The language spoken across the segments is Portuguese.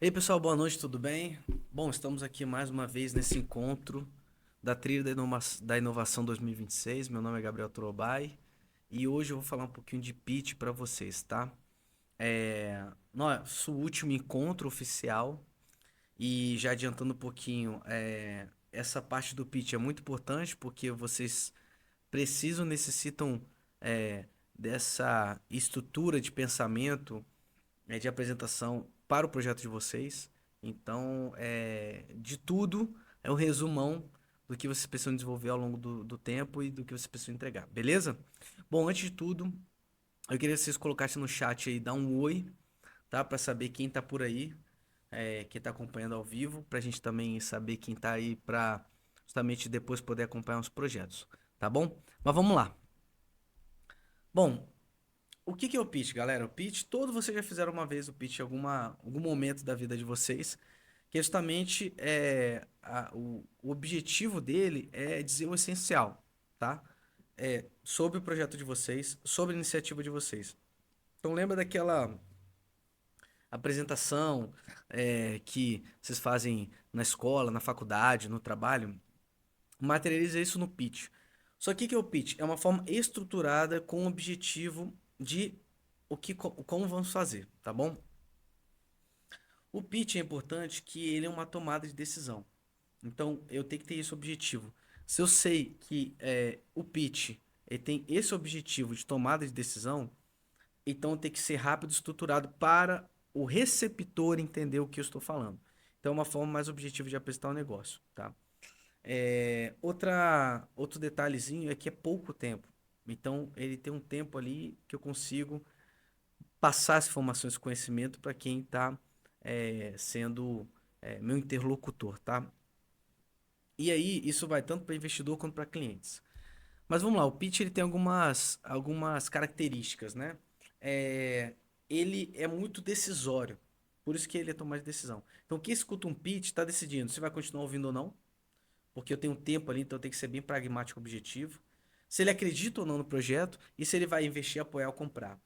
E aí, pessoal, boa noite, tudo bem? Bom, estamos aqui mais uma vez nesse encontro da Trilha da Inovação 2026. Meu nome é Gabriel Trobai e hoje eu vou falar um pouquinho de pitch para vocês, tá? Nosso último encontro oficial e já adiantando um pouquinho, essa parte do pitch é muito importante porque vocês necessitam dessa estrutura de pensamento de apresentação para o projeto de vocês. Então, de tudo, é um resumão do que vocês precisam desenvolver ao longo do tempo e do que vocês precisam entregar, beleza? Bom, antes de tudo, eu queria que vocês colocassem no chat aí, dá um oi, tá? Para saber quem tá por aí, quem tá acompanhando ao vivo, pra gente também saber quem tá aí pra justamente depois poder acompanhar os projetos, tá bom? Mas vamos lá. Bom, o que que é o pitch, galera? O pitch, todos vocês já fizeram uma vez o pitch em algum momento da vida de vocês, que justamente o objetivo dele é dizer o essencial, tá? Sobre o projeto de vocês, sobre a iniciativa de vocês. Então lembra daquela apresentação que vocês fazem na escola, na faculdade, no trabalho? Materializa isso no pitch. Só que o que é o pitch? É uma forma estruturada com o objetivo de como vamos fazer, tá bom? O pitch é importante que ele é uma tomada de decisão. Então, eu tenho que ter esse objetivo. Se eu sei que o pitch ele tem esse objetivo de tomada de decisão, então tem que ser rápido e estruturado para o receptor entender o que eu estou falando. Então, é uma forma mais objetiva de apresentar o negócio, tá? Outro detalhezinho é que é pouco tempo. Então, ele tem um tempo ali que eu consigo passar as informações e conhecimento para quem está sendo meu interlocutor, tá? E aí, isso vai tanto para investidor quanto para clientes. Mas vamos lá, o pitch ele tem algumas características, né? É, ele é muito decisório, por isso que ele é tomar de decisão. Então, quem escuta um pitch está decidindo se vai continuar ouvindo ou não, porque eu tenho tempo ali, então eu tenho que ser bem pragmático e objetivo. Se ele acredita ou não no projeto e se ele vai investir, apoiar ou comprar.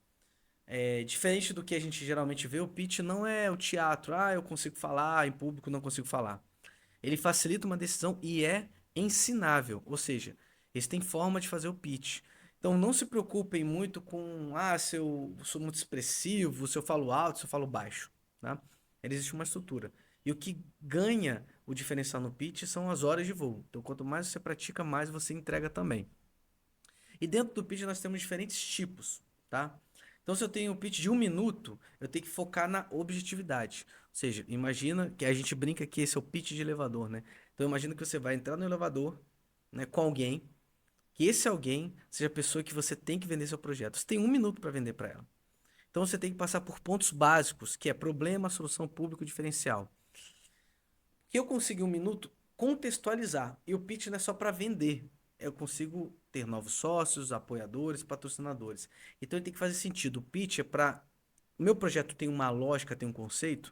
Diferente do que a gente geralmente vê, o pitch não é o teatro. Ah, eu consigo falar em público, não consigo falar. Ele facilita uma decisão e é ensinável. Ou seja, eles têm forma de fazer o pitch. Então não se preocupem muito com se eu sou muito expressivo, se eu falo alto, se eu falo baixo. Tá? Existe uma estrutura. E o que ganha o diferencial no pitch são as horas de voo. Então quanto mais você pratica, mais você entrega também. E dentro do pitch nós temos diferentes tipos, tá? Então, se eu tenho um pitch de 1 minuto, eu tenho que focar na objetividade. Ou seja, imagina que a gente brinca que esse é o pitch de elevador, né? Então, imagina que você vai entrar no elevador, né, com alguém, que esse alguém seja a pessoa que você tem que vender seu projeto. Você tem 1 minuto para vender para ela. Então, você tem que passar por pontos básicos, que é problema, solução, público, diferencial. Que eu consigo em 1 minuto contextualizar. E o pitch não é só para vender. Eu consigo ter novos sócios, apoiadores, patrocinadores. Então ele tem que fazer sentido. O pitch é para. O meu projeto tem uma lógica, tem um conceito.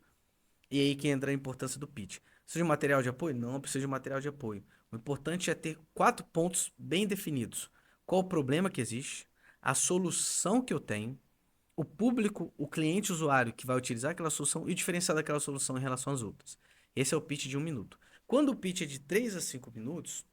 E aí que entra a importância do pitch. Precisa de material de apoio? Não precisa de material de apoio. O importante é ter 4 pontos bem definidos. Qual o problema que existe? A solução que eu tenho, o público, o cliente usuário que vai utilizar aquela solução e o diferencial daquela solução em relação às outras. Esse é o pitch de 1 minuto. Quando o pitch é de 3 a 5 minutos,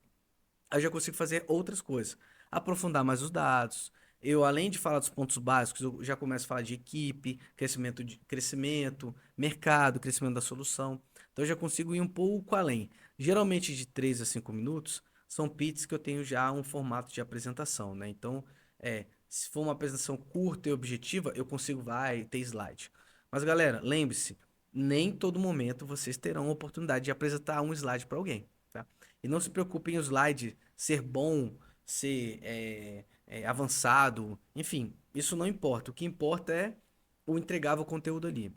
eu já consigo fazer outras coisas. Aprofundar mais os dados. Eu, além de falar dos pontos básicos, eu já começo a falar de equipe, crescimento, mercado, crescimento da solução. Então eu já consigo ir um pouco além. Geralmente de 3 a 5 minutos são pitches que eu tenho já um formato de apresentação, né? Então, se for uma apresentação curta e objetiva, eu consigo vai ter slide. Mas galera, lembre-se, nem todo momento vocês terão a oportunidade de apresentar um slide para alguém, tá? E não se preocupem em o slide ser bom, ser avançado, enfim, isso não importa. O que importa é o entregável conteúdo ali.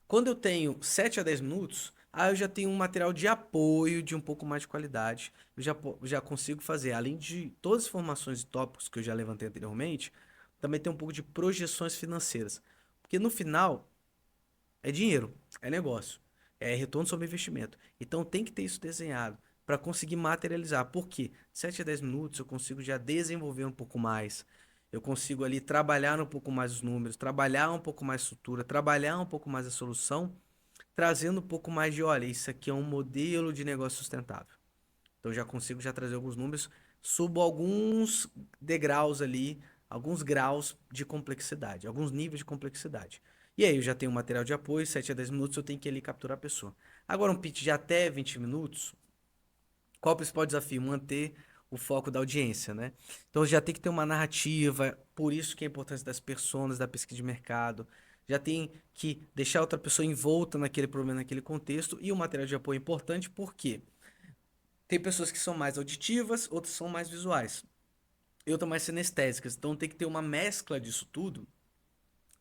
Quando eu tenho 7 a 10 minutos, aí eu já tenho um material de apoio de um pouco mais de qualidade. Eu já consigo fazer, além de todas as informações e tópicos que eu já levantei anteriormente, também tem um pouco de projeções financeiras. Porque no final, é dinheiro, é negócio, é retorno sobre investimento. Então tem que ter isso desenhado para conseguir materializar. Por quê? 7 a 10 minutos eu consigo já desenvolver um pouco mais. Eu consigo ali trabalhar um pouco mais os números, trabalhar um pouco mais a estrutura, trabalhar um pouco mais a solução, trazendo um pouco mais de, olha, isso aqui é um modelo de negócio sustentável. Então já consigo já trazer alguns números, subo alguns degraus ali, alguns graus de complexidade, alguns níveis de complexidade. E aí eu já tenho um material de apoio, 7 a 10 minutos eu tenho que ir ali capturar a pessoa. Agora um pitch de até 20 minutos, qual o principal desafio? Manter o foco da audiência, né? Então já tem que ter uma narrativa, por isso que é a importância das personas, da pesquisa de mercado. Já tem que deixar outra pessoa envolta naquele problema, naquele contexto. E o material de apoio é importante porque tem pessoas que são mais auditivas, outras são mais visuais. Eu tô mais sinestésicas. Então tem que ter uma mescla disso tudo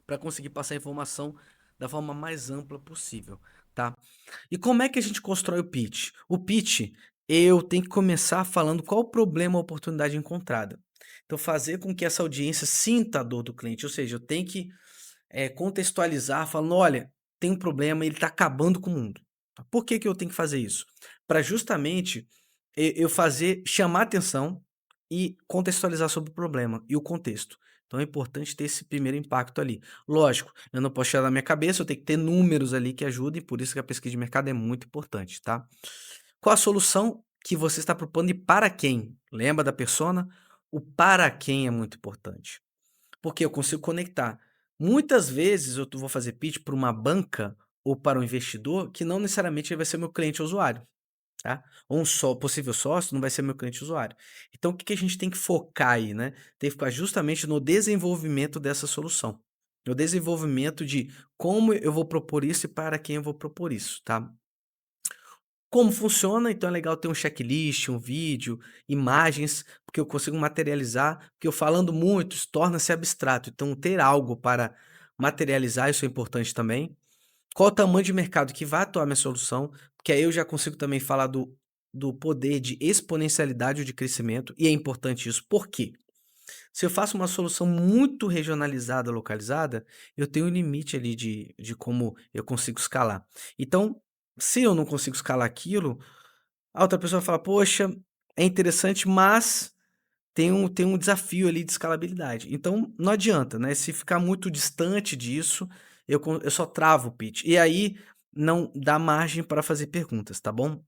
para conseguir passar a informação da forma mais ampla possível, tá? E como é que a gente constrói o pitch? O pitch, eu tenho que começar falando qual o problema ou oportunidade encontrada. Então, fazer com que essa audiência sinta a dor do cliente, ou seja, eu tenho que contextualizar, falando, olha, tem um problema, ele está acabando com o mundo. Por que que eu tenho que fazer isso? Para justamente eu fazer, chamar atenção e contextualizar sobre o problema e o contexto. Então é importante ter esse primeiro impacto ali. Lógico, eu não posso tirar da minha cabeça, eu tenho que ter números ali que ajudem, por isso que a pesquisa de mercado é muito importante, tá? Qual a solução que você está propondo e para quem? Lembra da persona? O para quem é muito importante. Porque eu consigo conectar. Muitas vezes eu vou fazer pitch para uma banca ou para um investidor que não necessariamente vai ser meu cliente ou usuário, tá? Ou um só possível sócio não vai ser meu cliente ou usuário. Então o que que a gente tem que focar aí, né? Tem que focar justamente no desenvolvimento dessa solução. No desenvolvimento de como eu vou propor isso e para quem eu vou propor isso, tá? Como funciona? Então é legal ter um checklist, um vídeo, imagens, porque eu consigo materializar, porque eu falando muito, isso torna-se abstrato. Então ter algo para materializar, isso é importante também. Qual o tamanho de mercado que vai atuar minha solução? Porque aí eu já consigo também falar do poder de exponencialidade ou de crescimento, e é importante isso. Por quê? Se eu faço uma solução muito regionalizada, localizada, eu tenho um limite ali de como eu consigo escalar. Então, se eu não consigo escalar aquilo, a outra pessoa fala: "Poxa, é interessante, mas tem um desafio ali de escalabilidade". Então, não adianta, né, se ficar muito distante disso, eu só travo o pitch. E aí, não dá margem para fazer perguntas, tá bom?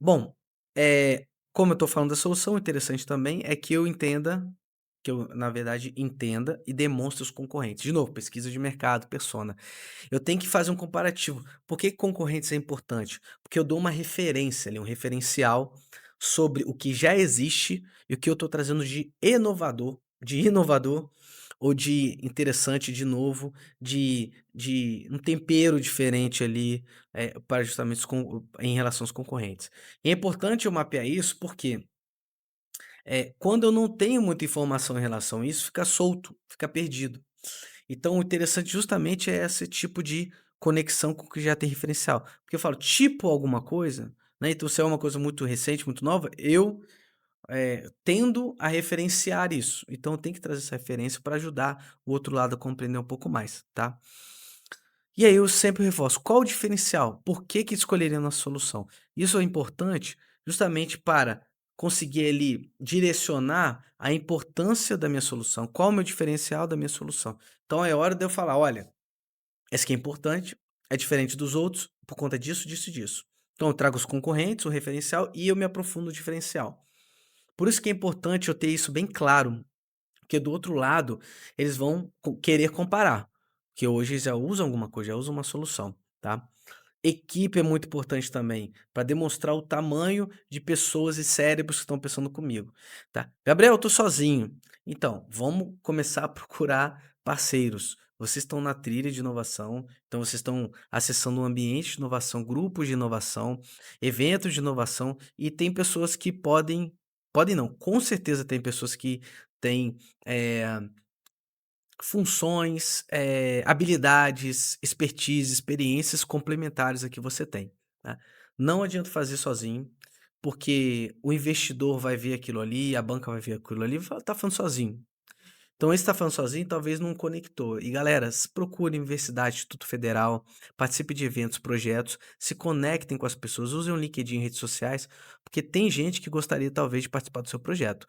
Bom, como eu estou falando da solução, o interessante também é que eu entenda que eu, na verdade, entenda e demonstre os concorrentes. De novo, pesquisa de mercado, persona. Eu tenho que fazer um comparativo. Por que concorrentes é importante? Porque eu dou uma referência ali, um referencial sobre o que já existe e o que eu estou trazendo de inovador ou de interessante de novo, de um tempero diferente ali para justamente em relação aos concorrentes. E é importante eu mapear isso porque quando eu não tenho muita informação em relação a isso, fica solto, fica perdido. Então, o interessante justamente é esse tipo de conexão com o que já tem referencial. Porque eu falo, tipo alguma coisa, né? Então, se é uma coisa muito recente, muito nova, eu tendo a referenciar isso. Então, eu tenho que trazer essa referência para ajudar o outro lado a compreender um pouco mais, tá? E aí eu sempre reforço, qual o diferencial? Por que que escolheria a nossa solução? Isso é importante justamente para conseguir ali direcionar a importância da minha solução, qual o meu diferencial da minha solução. Então é hora de eu falar, olha, esse aqui é importante, é diferente dos outros por conta disso, disso e disso. Então eu trago os concorrentes, o referencial e eu me aprofundo no diferencial. Por isso que é importante eu ter isso bem claro, porque do outro lado eles vão querer comparar, que hoje já usam alguma coisa, já usam uma solução, tá? Equipe é muito importante também, para demonstrar o tamanho de pessoas e cérebros que estão pensando comigo, tá? Gabriel, eu tô sozinho. Então, vamos começar a procurar parceiros. Vocês estão na trilha de inovação, então vocês estão acessando um ambiente de inovação, grupos de inovação, eventos de inovação, e tem pessoas que podem não, com certeza tem pessoas que têm eh, funções, habilidades, expertise, experiências complementares a que você tem, tá. Não adianta fazer sozinho, porque o investidor vai ver aquilo ali, a banca vai ver aquilo ali e vai falar: "Tá falando sozinho". Então, esse tá falando sozinho, talvez não conectou. E galera, procure universidade, Instituto Federal, participe de eventos, projetos, se conectem com as pessoas, usem o LinkedIn em redes sociais, porque tem gente que gostaria talvez de participar do seu projeto.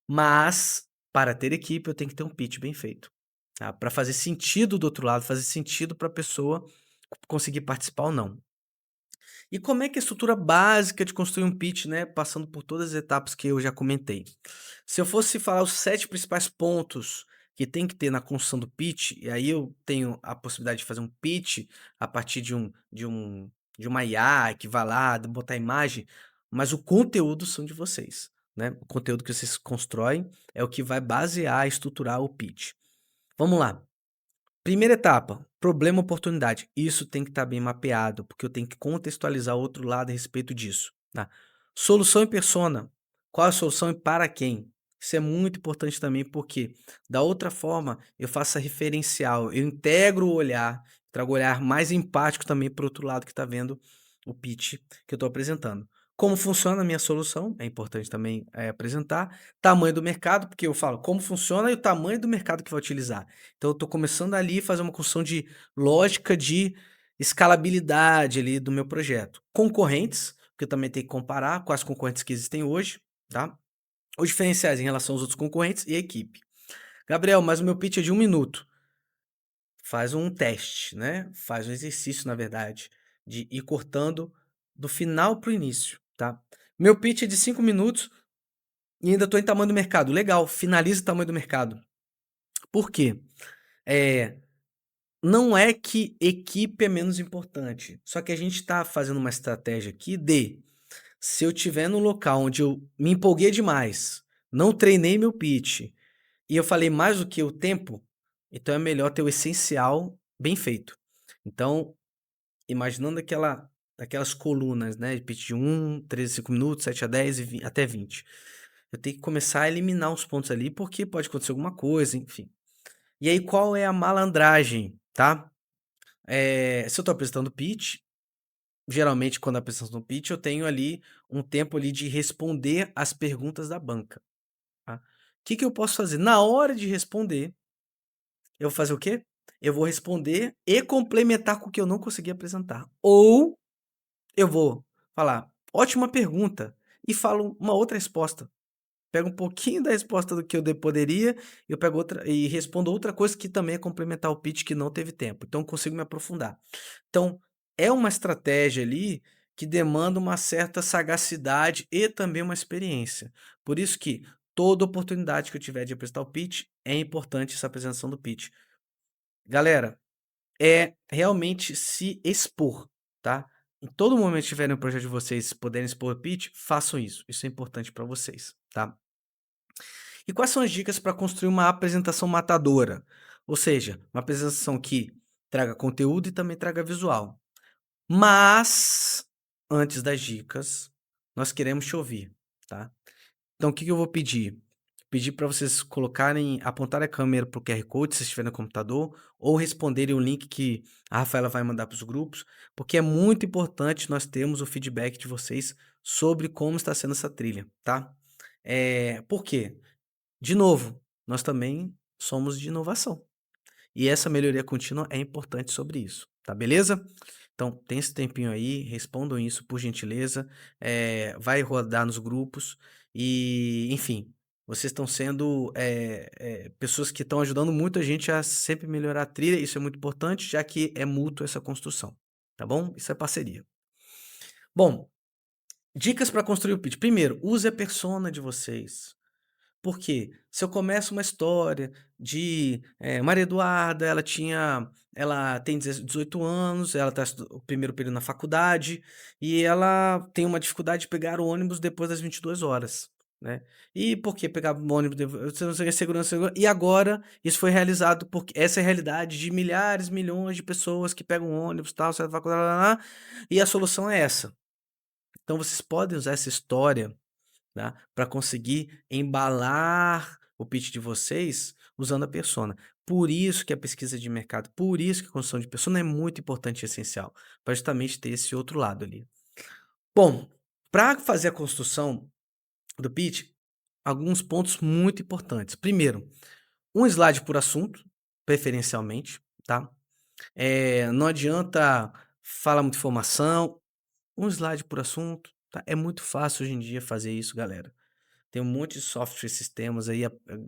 Mas, para ter equipe, eu tenho que ter um pitch bem feito, tá? Para fazer sentido do outro lado, fazer sentido para a pessoa conseguir participar ou não. E como é que é a estrutura básica de construir um pitch, né, passando por todas as etapas que eu já comentei? Se eu fosse falar os 7 principais pontos que tem que ter na construção do pitch, e aí eu tenho a possibilidade de fazer um pitch a partir de uma IA que vai lá, botar imagem, mas o conteúdo são de vocês, né? O conteúdo que vocês constroem é o que vai basear, estruturar o pitch. Vamos lá. Primeira etapa, problema oportunidade. Isso tem que estar bem mapeado, porque eu tenho que contextualizar o outro lado a respeito disso, tá? Solução e persona. Qual a solução e para quem? Isso é muito importante também, porque da outra forma eu faço a referencial, eu integro o olhar, trago o olhar mais empático também para o outro lado que está vendo o pitch que eu estou apresentando. Como funciona a minha solução? É importante também apresentar. Tamanho do mercado, porque eu falo como funciona e o tamanho do mercado que vai utilizar. Então eu estou começando ali a fazer uma construção de lógica de escalabilidade ali do meu projeto. Concorrentes, porque eu também tenho que comparar quais concorrentes que existem hoje, tá? Os diferenciais em relação aos outros concorrentes e a equipe. Gabriel, mas o meu pitch é de 1 minuto. Faz um teste, né? Faz um exercício, na verdade, de ir cortando do final para o início, tá? Meu pitch é de 5 minutos e ainda estou em tamanho do mercado. Legal, finaliza o tamanho do mercado. Por quê? É, Não é que equipe é menos importante, só que a gente está fazendo uma estratégia aqui de, se eu tiver no local onde eu me empolguei demais, não treinei meu pitch e eu falei mais do que o tempo, então é melhor ter o essencial bem feito. Então, imaginando aquelas colunas, né, de pitch de 1, 13, 5 minutos, 7 a 10 e até 20. Eu tenho que começar a eliminar os pontos ali, porque pode acontecer alguma coisa, enfim. E aí, qual é a malandragem, tá? Se eu estou apresentando pitch, geralmente quando apresento um pitch, eu tenho ali um tempo ali de responder as perguntas da banca, tá? O que que eu posso fazer? Na hora de responder, eu vou fazer o quê? Eu vou responder e complementar com o que eu não consegui apresentar. Ou eu vou falar, ótima pergunta, e falo uma outra resposta. Pego um pouquinho da resposta do que eu poderia, eu pego outra e respondo outra coisa que também é complementar o pitch que não teve tempo. Então, eu consigo me aprofundar. Então, é uma estratégia ali que demanda uma certa sagacidade e também uma experiência. Por isso que toda oportunidade que eu tiver de apresentar o pitch, é importante essa apresentação do pitch. Galera, é realmente se expor, tá? Em todo momento que tiverem um projeto de vocês poderem expor o pitch, façam isso. Isso é importante para vocês, tá? E quais são as dicas para construir uma apresentação matadora? Ou seja, uma apresentação que traga conteúdo e também traga visual. Mas, antes das dicas, nós queremos te ouvir, tá? Então, o que que eu vou pedir? Pedir para vocês colocarem, apontar a câmera para o QR Code, se estiver no computador, ou responderem o link que a Rafaela vai mandar para os grupos, porque é muito importante nós termos o feedback de vocês sobre como está sendo essa trilha, tá? Por quê? De novo, nós também somos de inovação. E essa melhoria contínua é importante sobre isso, tá beleza? Então, tem esse tempinho aí, respondam isso por gentileza, vai rodar nos grupos e, enfim, vocês estão sendo pessoas que estão ajudando muito a gente a sempre melhorar a trilha, isso é muito importante, já que é mútuo essa construção, tá bom? Isso é parceria. Bom, dicas para construir o pitch. Primeiro, use a persona de vocês. Por quê? Se eu começo uma história de Maria Eduarda, ela tem 18 anos, ela está o primeiro período na faculdade e ela tem uma dificuldade de pegar o ônibus depois das 22 horas, né? E por que pegar o ônibus depois? Você não sei, e agora isso foi realizado porque essa é a realidade de milhares, milhões de pessoas que pegam ônibus, tal, sai da faculdade, lá, lá, lá, e a solução é essa. Então vocês podem usar essa história, tá? Para conseguir embalar o pitch de vocês usando a persona. Por isso que a pesquisa de mercado, por isso que a construção de persona é muito importante e essencial, para justamente ter esse outro lado ali. Bom, para fazer a construção do pitch, alguns pontos muito importantes. Primeiro, Um slide por assunto, preferencialmente, tá? Não adianta falar muita informação, um slide por assunto, tá? É muito fácil hoje em dia fazer isso, galera. Tem um monte de software, sistemas aí,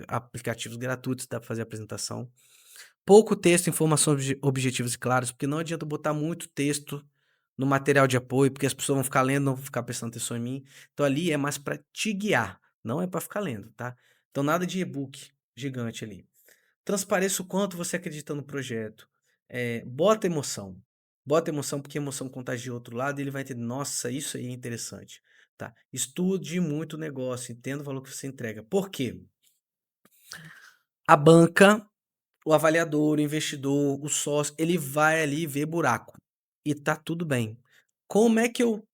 aplicativos gratuitos que dá para fazer apresentação. Pouco texto, informações objetivas e claras, porque não adianta botar muito texto no material de apoio, porque as pessoas vão ficar lendo, não vão ficar prestando atenção em mim. Então ali é mais para te guiar, não é para ficar lendo, tá? Então nada de e-book gigante ali. Transpareça o quanto você acredita no projeto. Bota emoção. Bota emoção, porque emoção contagia o outro lado e ele vai entender, nossa, isso aí é interessante. Tá? Estude muito o negócio, entenda o valor que você entrega. Por quê? A banca, o avaliador, o investidor, o sócio, ele vai ali ver buraco. E tá tudo bem. Como é que eu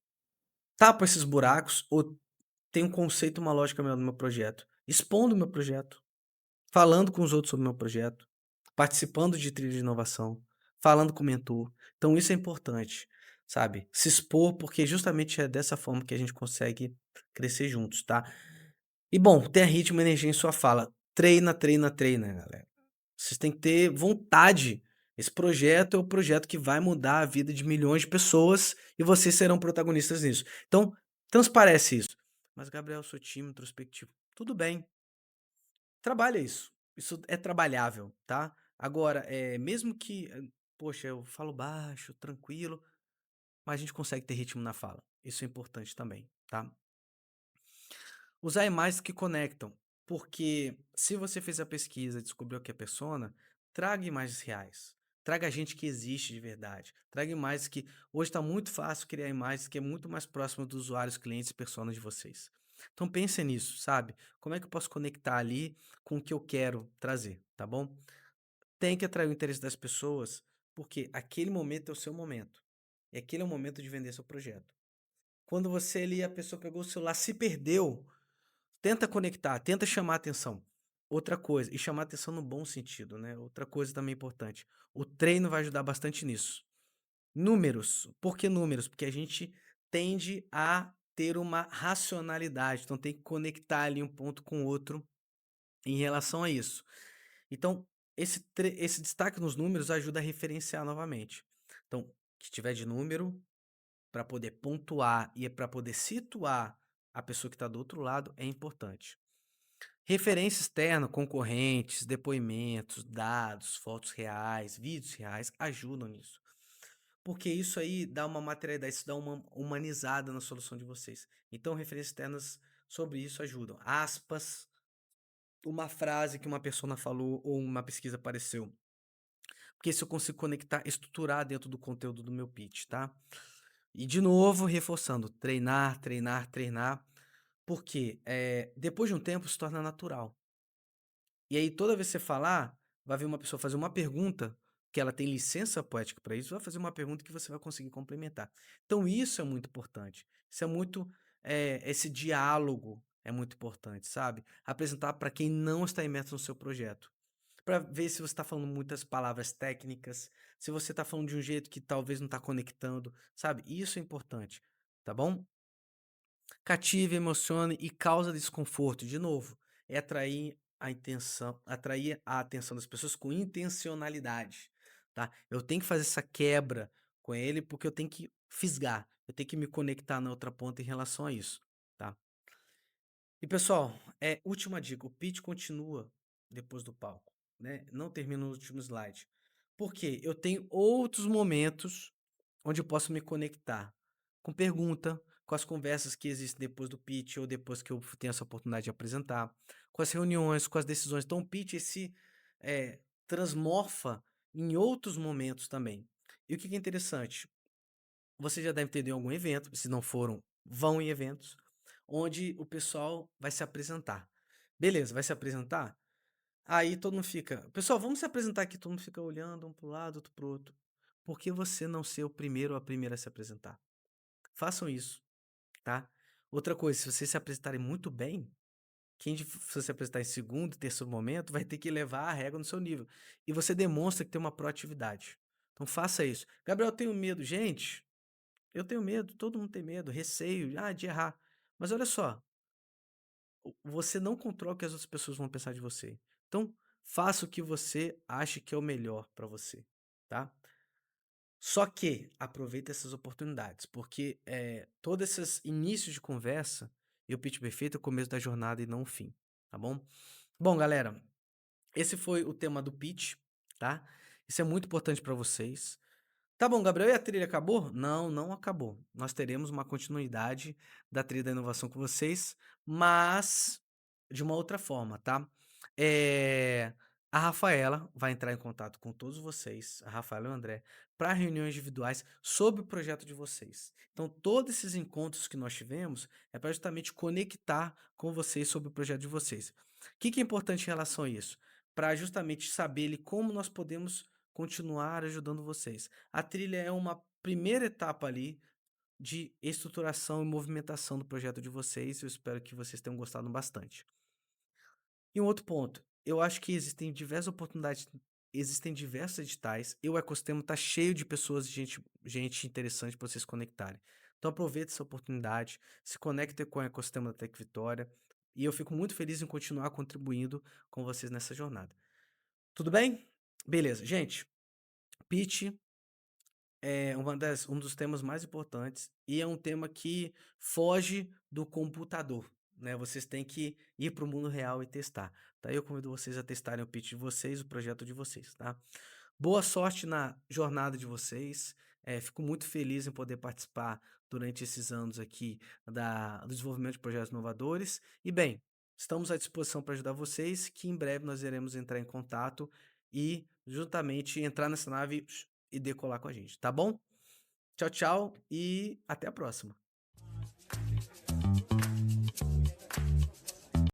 tapo esses buracos ou tenho um conceito, uma lógica melhor no meu projeto? Expondo o meu projeto, falando com os outros sobre o meu projeto, participando de trilha de inovação, falando com o mentor. Então isso é importante, sabe? Se expor, porque justamente é dessa forma que a gente consegue crescer juntos, tá? E bom, tenha ritmo e energia em sua fala. Treina, treina, treina, galera. Vocês têm que ter vontade. Esse projeto é o projeto que vai mudar a vida de milhões de pessoas e vocês serão protagonistas nisso. Então, transparece isso. Mas, Gabriel, eu sou tímido, introspectivo. Tudo bem, trabalha isso. Isso é trabalhável, tá? Agora, mesmo que, poxa, eu falo baixo, tranquilo, mas a gente consegue ter ritmo na fala. Isso é importante também, tá? Usar imagens que conectam, porque se você fez a pesquisa e descobriu que é persona, traga imagens reais. Traga gente que existe de verdade. Traga imagens que. Hoje está muito fácil criar imagens que é muito mais próximo dos usuários, clientes e personas de vocês. Então pense nisso, sabe? Como é que eu posso conectar ali com o que eu quero trazer, tá bom? Tem que atrair o interesse das pessoas, porque aquele momento é o seu momento. E aquele é o momento de vender seu projeto. Quando você ali, a pessoa pegou o celular, se perdeu, tenta conectar, tenta chamar atenção. Outra coisa, e chamar atenção no bom sentido, né? Outra coisa também importante. O treino vai ajudar bastante nisso. Números. Por que números? Porque a gente tende a ter uma racionalidade. Então tem que conectar ali um ponto com o outro em relação a isso. Então, esse destaque nos números ajuda a referenciar novamente. Então, que tiver de número, para poder pontuar e para poder situar a pessoa que está do outro lado, é importante. Referência externa, concorrentes, depoimentos, dados, fotos reais, vídeos reais ajudam nisso. Porque isso aí dá uma materialidade, isso dá uma humanizada na solução de vocês. Então, referências externas sobre isso ajudam. Aspas, uma frase que uma pessoa falou ou uma pesquisa apareceu. Porque isso eu consigo conectar, estruturar dentro do conteúdo do meu pitch, tá? E de novo, reforçando, treinar, treinar, treinar. Porque depois de um tempo se torna natural. E aí, toda vez que você falar, vai vir uma pessoa fazer uma pergunta, que ela tem licença poética para isso, vai fazer uma pergunta que você vai conseguir complementar. Então, isso é muito importante. Isso é muito. Esse diálogo é muito importante, sabe? Apresentar para quem não está imerso no seu projeto. Para ver se você está falando muitas palavras técnicas, se você está falando de um jeito que talvez não está conectando, sabe? Isso é importante, tá bom? Cative, emocione e causa desconforto. De novo, é atrair a atenção das pessoas com intencionalidade, tá? Eu tenho que fazer essa quebra com ele porque eu tenho que fisgar, eu tenho que me conectar na outra ponta em relação a isso, tá? E pessoal, última dica, o pitch continua depois do palco, né? Não termina no último slide. Por quê? Eu tenho outros momentos onde eu posso me conectar com pergunta, com as conversas que existem depois do pitch ou depois que eu tenho essa oportunidade de apresentar, com as reuniões, com as decisões. Então, o pitch se transmorfa em outros momentos também. E o que é interessante? Você já deve ter ido em algum evento, se não foram, vão em eventos, onde o pessoal vai se apresentar. Beleza, vai se apresentar? Aí todo mundo fica, pessoal, vamos se apresentar aqui, todo mundo fica olhando um para o lado, outro para o outro. Por que você não ser o primeiro ou a primeira a se apresentar? Façam isso, tá? Outra coisa, se vocês se apresentarem muito bem, for se apresentar em segundo e terceiro momento vai ter que levar a régua no seu nível. E você demonstra que tem uma proatividade. Então faça isso. Gabriel, eu tenho medo. Gente, eu tenho medo, todo mundo tem medo, receio, de errar. Mas olha só, você não controla o que as outras pessoas vão pensar de você. Então, faça o que você acha que é o melhor para você, tá? Só que aproveita essas oportunidades, porque, todos esses inícios de conversa e o pitch perfeito é o começo da jornada e não o fim, tá bom? Bom, galera, esse foi o tema do pitch, tá? Isso é muito importante para vocês. Tá bom, Gabriel, e a trilha acabou? Não, não acabou. Nós teremos uma continuidade da trilha da inovação com vocês, mas de uma outra forma, tá? Eh, a Rafaela vai entrar em contato com todos vocês, a Rafaela e o André, para reuniões individuais sobre o projeto de vocês. Então, todos esses encontros que nós tivemos é para justamente conectar com vocês sobre o projeto de vocês. O que que é importante em relação a isso? Para justamente saber ali como nós podemos continuar ajudando vocês. A trilha é uma primeira etapa ali de estruturação e movimentação do projeto de vocês. Eu espero que vocês tenham gostado bastante. E um outro ponto, eu acho que existem diversos editais, e o ecossistema está cheio de pessoas, gente interessante para vocês conectarem. Então aproveite essa oportunidade, se conecte com o ecossistema da Tec Vitória, e eu fico muito feliz em continuar contribuindo com vocês nessa jornada. Tudo bem? Beleza, gente. Pitch é um dos temas mais importantes e é um tema que foge do computador, né? Vocês têm que ir para o mundo real e testar. Tá? Eu convido vocês a testarem o pitch de vocês, o projeto de vocês, tá? Boa sorte na jornada de vocês. Fico muito feliz em poder participar durante esses anos aqui do desenvolvimento de projetos inovadores. E bem, estamos à disposição para ajudar vocês, que em breve nós iremos entrar em contato e juntamente entrar nessa nave e decolar com a gente, tá bom? Tchau, tchau e até a próxima.